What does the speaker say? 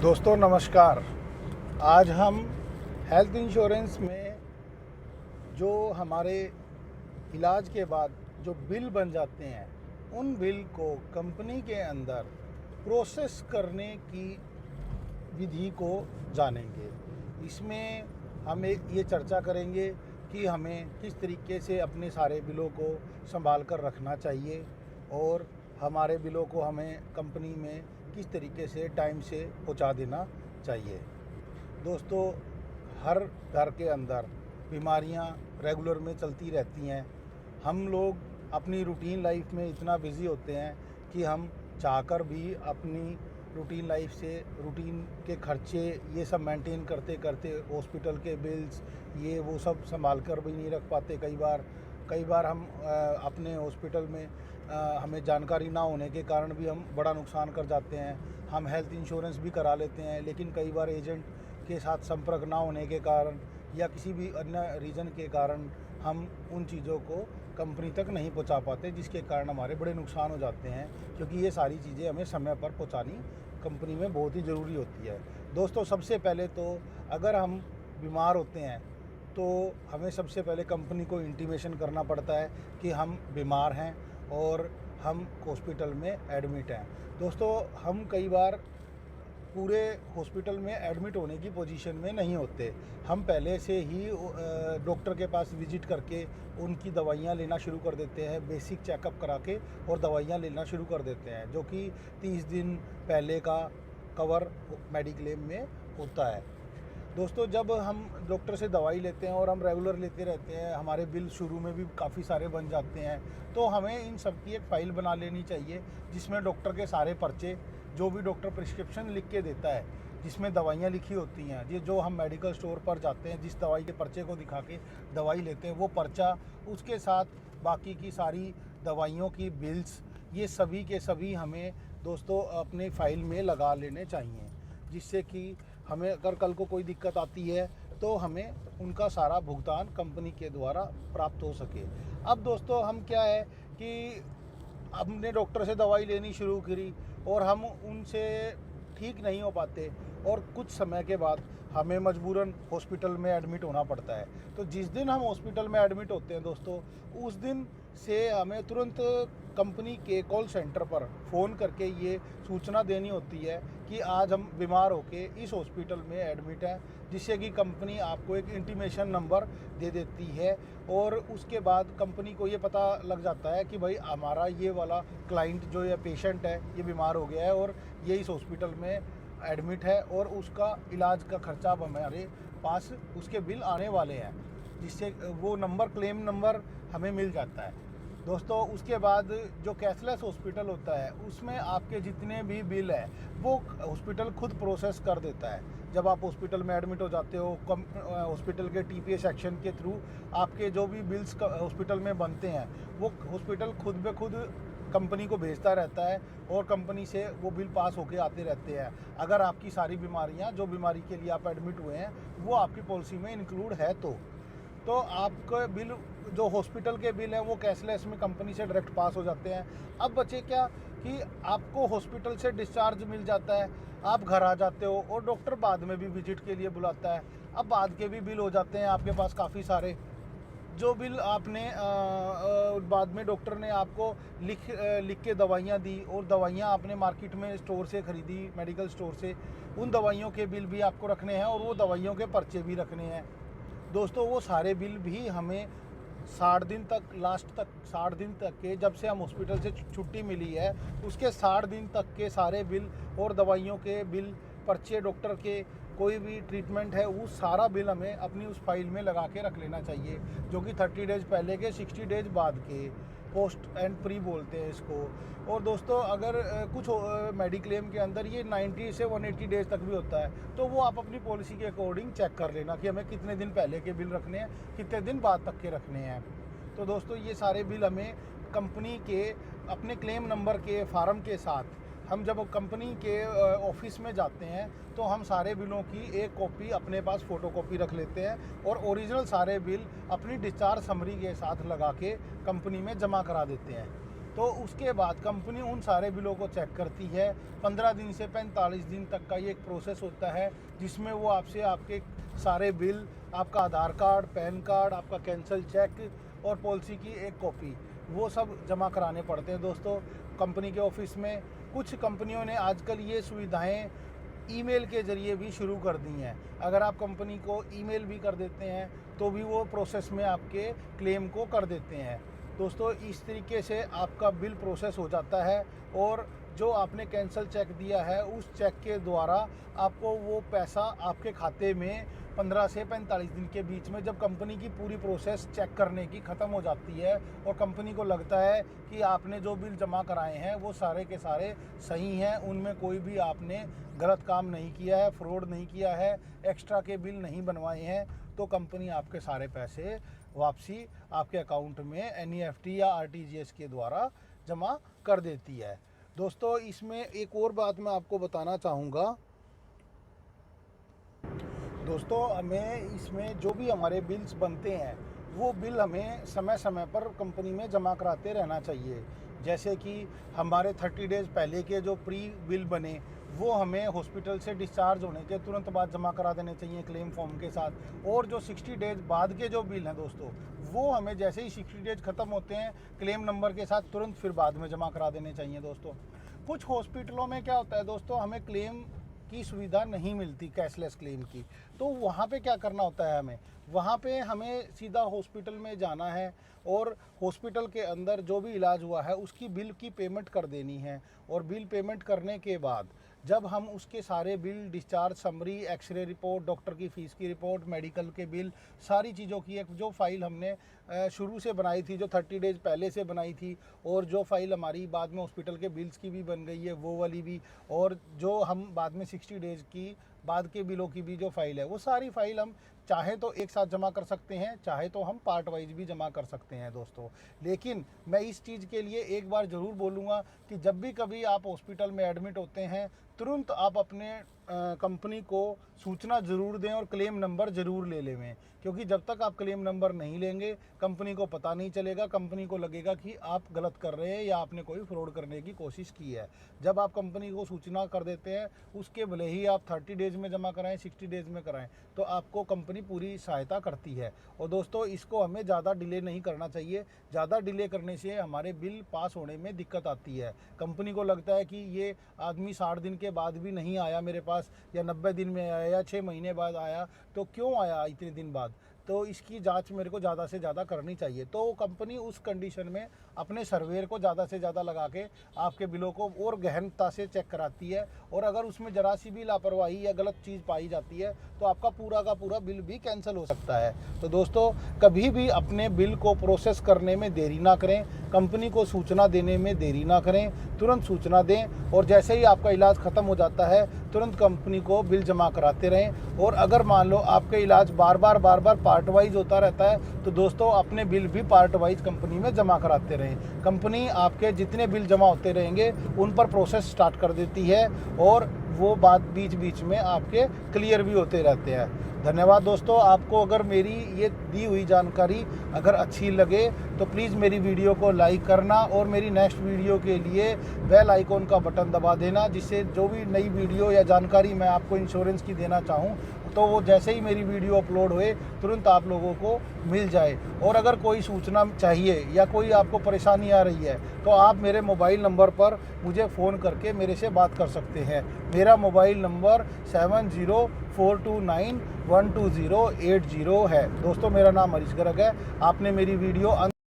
दोस्तों नमस्कार। आज हम हेल्थ इंश्योरेंस में जो हमारे इलाज के बाद जो बिल बन जाते हैं उन बिल को कंपनी के अंदर प्रोसेस करने की विधि को जानेंगे। इसमें हम ये चर्चा करेंगे कि हमें किस तरीके से अपने सारे बिलों को संभाल कर रखना चाहिए और हमारे बिलों को हमें कंपनी में किस तरीके से टाइम से पहुंचा देना चाहिए। दोस्तों, हर घर के अंदर बीमारियां रेगुलर में चलती रहती हैं। हम लोग अपनी रूटीन लाइफ में इतना बिज़ी होते हैं कि हम चाहकर भी अपनी रूटीन लाइफ से रूटीन के खर्चे ये सब मेंटेन करते करते हॉस्पिटल के बिल्स ये वो सब संभाल कर भी नहीं रख पाते। कई बार हम अपने हॉस्पिटल में हमें जानकारी ना होने के कारण भी हम बड़ा नुकसान कर जाते हैं। हम हेल्थ इंश्योरेंस भी करा लेते हैं, लेकिन कई बार एजेंट के साथ संपर्क ना होने के कारण या किसी भी अन्य रीज़न के कारण हम उन चीज़ों को कंपनी तक नहीं पहुंचा पाते, जिसके कारण हमारे बड़े नुकसान हो जाते हैं। क्योंकि ये सारी चीज़ें हमें समय पर पहुंचानी कंपनी में बहुत ही ज़रूरी होती है। दोस्तों, सबसे पहले तो अगर हम बीमार होते हैं तो हमें सबसे पहले कंपनी को इंटीमेशन करना पड़ता है कि हम बीमार हैं और हम हॉस्पिटल में एडमिट हैं। दोस्तों, हम कई बार पूरे हॉस्पिटल में एडमिट होने की पोजीशन में नहीं होते। हम पहले से ही डॉक्टर के पास विजिट करके उनकी दवाइयाँ लेना शुरू कर देते हैं, बेसिक चेकअप करा के और दवाइयाँ लेना शुरू कर देते हैं, जो कि 30 दिन पहले का कवर मेडिक्लेम में होता है। दोस्तों, जब हम डॉक्टर से दवाई लेते हैं और हम रेगुलर लेते रहते हैं, हमारे बिल शुरू में भी काफ़ी सारे बन जाते हैं, तो हमें इन सब की एक फ़ाइल बना लेनी चाहिए जिसमें डॉक्टर के सारे पर्चे, जो भी डॉक्टर प्रिस्क्रिप्शन लिख के देता है, जिसमें दवाइयाँ लिखी होती हैं, ये जो हम मेडिकल स्टोर पर जाते हैं, जिस दवाई के पर्चे को दिखा के दवाई लेते हैं, वो पर्चा, उसके साथ बाकी की सारी दवाइयों की बिल्स, ये सभी के सभी हमें दोस्तों अपने फ़ाइल में लगा लेने चाहिए, जिससे कि हमें अगर कल को कोई दिक्कत आती है तो हमें उनका सारा भुगतान कंपनी के द्वारा प्राप्त हो सके। अब दोस्तों, हम क्या है कि हमने डॉक्टर से दवाई लेनी शुरू करी और हम उनसे ठीक नहीं हो पाते और कुछ समय के बाद हमें मजबूरन हॉस्पिटल में एडमिट होना पड़ता है। तो जिस दिन हम हॉस्पिटल में एडमिट होते हैं दोस्तों, उस दिन से हमें तुरंत कंपनी के कॉल सेंटर पर फ़ोन करके ये सूचना देनी होती है कि आज हम बीमार होके इस हॉस्पिटल में एडमिट हैं, जिससे कि कंपनी आपको एक इंटीमेशन नंबर दे देती है और उसके बाद कंपनी को ये पता लग जाता है कि भाई हमारा ये वाला क्लाइंट जो ये पेशेंट है ये बीमार हो गया है और ये इस हॉस्पिटल में एडमिट है और उसका इलाज का खर्चा अब हमारे पास उसके बिल आने वाले हैं, जिससे वो नंबर, क्लेम नंबर हमें मिल जाता है। दोस्तों, उसके बाद जो कैशलेस हॉस्पिटल होता है उसमें आपके जितने भी बिल है वो हॉस्पिटल खुद प्रोसेस कर देता है। जब आप हॉस्पिटल में एडमिट हो जाते हो, हॉस्पिटल के टीपीए सेक्शन के थ्रू आपके जो भी बिल्स हॉस्पिटल में बनते हैं वो हॉस्पिटल खुद ब खुद कंपनी को भेजता रहता है और कंपनी से वो बिल पास होके आते रहते हैं। अगर आपकी सारी बीमारियां, जो बीमारी के लिए आप एडमिट हुए हैं, वो आपकी पॉलिसी में इंक्लूड है तो आपका बिल, जो हॉस्पिटल के बिल हैं, वो कैशलेस में कंपनी से डायरेक्ट पास हो जाते हैं। अब बचे क्या कि आपको हॉस्पिटल से डिस्चार्ज मिल जाता है, आप घर आ जाते हो और डॉक्टर बाद में भी विजिट के लिए बुलाता है। अब बाद के भी बिल हो जाते हैं आपके पास काफ़ी सारे, जो बिल आपने बाद में डॉक्टर ने आपको लिख के दवाइयाँ दी और दवाइयाँ आपने मार्केट में स्टोर से ख़रीदी, मेडिकल स्टोर से, उन दवाइयों के बिल भी आपको रखने हैं और वो दवाइयों के पर्चे भी रखने हैं। दोस्तों, वो सारे बिल भी हमें 60 दिन तक, लास्ट तक 60 दिन तक के, जब से हम हॉस्पिटल से छुट्टी मिली है उसके 60 दिन तक के सारे बिल और दवाइयों के बिल, पर्चे, डॉक्टर के कोई भी ट्रीटमेंट है, वो सारा बिल हमें अपनी उस फाइल में लगा के रख लेना चाहिए, जो कि 30 डेज़ पहले के, 60 डेज़ बाद के, पोस्ट एंड प्री बोलते हैं इसको। और दोस्तों, अगर कुछ मेडिक्लेम के अंदर ये 90 से 180 डेज़ तक भी होता है, तो वो आप अपनी पॉलिसी के अकॉर्डिंग चेक कर लेना कि हमें कितने दिन पहले के बिल रखने हैं, कितने दिन बाद तक के रखने हैं। तो दोस्तों, ये सारे बिल हमें कंपनी के अपने क्लेम नंबर के फार्म के साथ, हम जब कंपनी के ऑफिस में जाते हैं तो हम सारे बिलों की एक कॉपी अपने पास फ़ोटोकॉपी रख लेते हैं और ओरिजिनल सारे बिल अपनी डिस्चार्ज समरी के साथ लगा के कंपनी में जमा करा देते हैं। तो उसके बाद कंपनी उन सारे बिलों को चेक करती है। 15 दिन से 45 दिन तक का ये एक प्रोसेस होता है, जिसमें वो आपसे आपके सारे बिल, आपका आधार कार्ड, पैन कार्ड, आपका कैंसिल चेक और पॉलिसी की एक कॉपी, वो सब जमा कराने पड़ते हैं दोस्तों कंपनी के ऑफिस में। कुछ कंपनियों ने आजकल ये सुविधाएं ईमेल के ज़रिए भी शुरू कर दी हैं। अगर आप कंपनी को ईमेल भी कर देते हैं तो भी वो प्रोसेस में आपके क्लेम को कर देते हैं दोस्तों। इस तरीके से आपका बिल प्रोसेस हो जाता है और जो आपने कैंसिल चेक दिया है उस चेक के द्वारा आपको वो पैसा आपके खाते में 15 से 45 दिन के बीच में, जब कंपनी की पूरी प्रोसेस चेक करने की ख़त्म हो जाती है और कंपनी को लगता है कि आपने जो बिल जमा कराए हैं वो सारे के सारे सही हैं, उनमें कोई भी आपने गलत काम नहीं किया है, फ्रॉड नहीं किया है, एक्स्ट्रा के बिल नहीं बनवाए हैं, तो कंपनी आपके सारे पैसे वापसी आपके अकाउंट में NEFT या RTGS के द्वारा जमा कर देती है दोस्तों। इसमें एक और बात मैं आपको बताना चाहूँगा दोस्तों, हमें इसमें जो भी हमारे बिल्स बनते हैं वो बिल हमें समय समय पर कंपनी में जमा कराते रहना चाहिए। जैसे कि हमारे 30 डेज़ पहले के जो प्री बिल बने वो हमें हॉस्पिटल से डिस्चार्ज होने के तुरंत बाद जमा करा देने चाहिए क्लेम फॉर्म के साथ। और जो 60 डेज़ बाद के जो बिल हैं दोस्तों, वो हमें जैसे ही 60 डेज़ ख़त्म होते हैं क्लेम नंबर के साथ तुरंत फिर बाद में जमा करा देने चाहिए दोस्तों। कुछ हॉस्पिटलों में क्या होता है दोस्तों, हमें क्लेम की सुविधा नहीं मिलती, कैशलेस क्लेम की, तो वहाँ पे क्या करना होता है, वहाँ पे हमें सीधा हॉस्पिटल में जाना है और हॉस्पिटल के अंदर जो भी इलाज हुआ है उसकी बिल की पेमेंट कर देनी है। और बिल पेमेंट करने के बाद जब हम उसके सारे bill, discharge summary, x ray report, doctor की फ़ीस की रिपोर्ट, मेडिकल के बिल, सारी चीज़ों की एक जो फ़ाइल हमने शुरू से बनाई थी, जो 30 डेज़ पहले से बनाई थी, और जो फ़ाइल हमारी बाद में हॉस्पिटल के बिल्स की भी बन गई है वो वाली भी, और जो हम बाद में 60 डेज़ की बाद के बिलों की भी जो फ़ाइल है, वो सारी फ़ाइल हम चाहे तो एक साथ जमा कर सकते हैं, चाहे तो हम पार्ट वाइज भी जमा कर सकते हैं दोस्तों। लेकिन मैं इस चीज़ के लिए एक बार ज़रूर बोलूँगा कि जब भी कभी आप हॉस्पिटल में एडमिट होते हैं, तुरंत आप अपने कंपनी को सूचना ज़रूर दें और क्लेम नंबर ज़रूर ले लें, क्योंकि जब तक आप क्लेम नंबर नहीं लेंगे कंपनी को पता नहीं चलेगा, कंपनी को लगेगा कि आप गलत कर रहे हैं या आपने कोई फ्रॉड करने की कोशिश की है। जब आप कंपनी को सूचना कर देते हैं, उसके भले ही आप 30 डेज़ में जमा कराएं, 60 डेज़ में कराएं, तो आपको कंपनी पूरी सहायता करती है। और दोस्तों, इसको हमें ज़्यादा डिले नहीं करना चाहिए। ज़्यादा डिले करने से हमारे बिल पास होने में दिक्कत आती है। कंपनी को लगता है कि ये आदमी 60 दिन के बाद भी नहीं आया मेरे पास, या 90 दिन में आया, या 6 महीने बाद आया, तो क्यों आया इतने दिन बाद, तो इसकी जांच मेरे को ज़्यादा से ज़्यादा करनी चाहिए। तो कंपनी उस कंडीशन में अपने सर्वेयर को ज़्यादा से ज़्यादा लगा के आपके बिलों को और गहनता से चेक कराती है, और अगर उसमें ज़रा सी भी लापरवाही या गलत चीज़ पाई जाती है तो आपका पूरा का पूरा बिल भी कैंसिल हो सकता है। तो दोस्तों, कभी भी अपने बिल को प्रोसेस करने में देरी ना करें, कंपनी को सूचना देने में देरी ना करें, तुरंत सूचना दें, और जैसे ही आपका इलाज ख़त्म हो जाता है तुरंत कंपनी को बिल जमा कराते रहें। और अगर मान लो आपका इलाज बार बार पार्ट वाइज होता रहता है, तो दोस्तों अपने बिल भी पार्ट वाइज कंपनी में जमा कराते रहें। कंपनी आपके जितने बिल जमा होते रहेंगे उन पर प्रोसेस स्टार्ट कर देती है, और वो बात बीच बीच में आपके क्लियर भी होते रहते हैं। धन्यवाद दोस्तों। आपको अगर मेरी ये दी हुई जानकारी अगर अच्छी लगे तो प्लीज़ मेरी वीडियो को लाइक करना, और मेरी नेक्स्ट वीडियो के लिए बेल आइकॉन का बटन दबा देना, जिससे जो भी नई वीडियो या जानकारी मैं आपको इंश्योरेंस की देना चाहूँ तो वो जैसे ही मेरी वीडियो अपलोड हुए तुरंत आप लोगों को मिल जाए। और अगर कोई सूचना चाहिए या कोई आपको परेशानी आ रही है तो आप मेरे मोबाइल नंबर पर मुझे फ़ोन करके मेरे से बात कर सकते हैं। मेरा मोबाइल नंबर 7042912080 है दोस्तों। मेरा नाम हरीश गर्ग है। आपने मेरी वीडियो